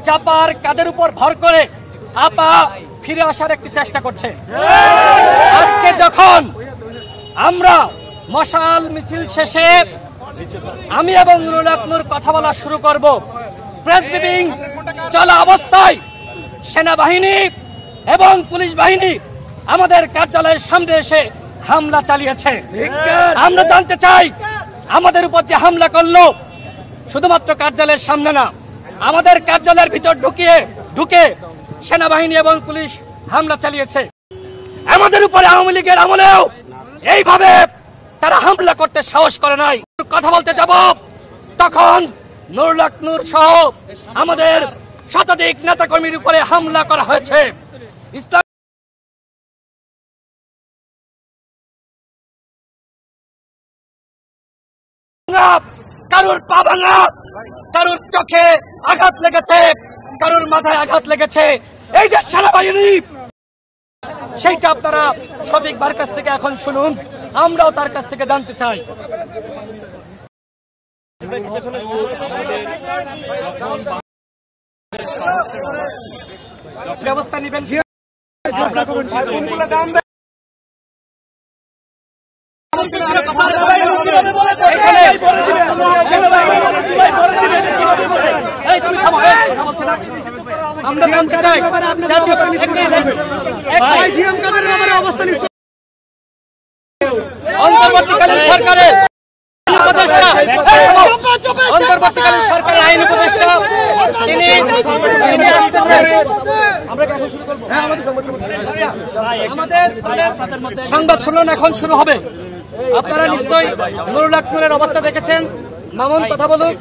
চাপার কাদের উপর ভর করে আপা ফিরে আসার একটি চেষ্টা করছে। আজকে যখন আমরা মশাল মিছিল শেষে আমি এবং নুরুল হক নূর কথা বলা শুরু করব, প্রেস ব্রিফিং চলা অবস্থায় সেনাবাহিনী এবং পুলিশ বাহিনী আমাদের কার্যালয়ের সামনে এসে হামলা চালিয়েছে। আমরা জানতে চাই, আমাদের উপর যে হামলা করলো শুধুমাত্র কার্যালয়ের সামনে না, আমাদের কার্যালয়ের ভিতর ঢুকে সেনাবাহিনী এবং পুলিশ হামলা চালিয়েছে। আমাদের উপরে আওয়ামী লীগের আমলেও এইভাবে তারা হামলা করতে সাহস করে নাই। কথা বলতে যাব তখন নুরুল হক নূর সহ আমাদের শতাধিক নেতাকর্মীর উপরে হামলা করা হয়েছে। কারোর পা ভাঙা, কারোর চোখে আঘাত লেগেছে, কারোর মাথায় আঘাত লেগেছে। এই যে সেনাবাহিনী, সেইটা আপনারা শফিক ভাইয়ের কাছ থেকে এখন শুনুন, আমরাও তার কাছ থেকে জানতে চাই। ব্যবস্থা নিবেন। আমরা জানতে চাই অন্তর্বর্তীকালীন সরকারের আইন উপদেষ্টা তিনি আসতেছেন। আমাদের সংবাদ সম্মেলন এখন শুরু হবে। আপনারা নিশ্চয়ই নুরুল হক নূরের অবস্থা দেখেছেন। মামুন কথা বলুক।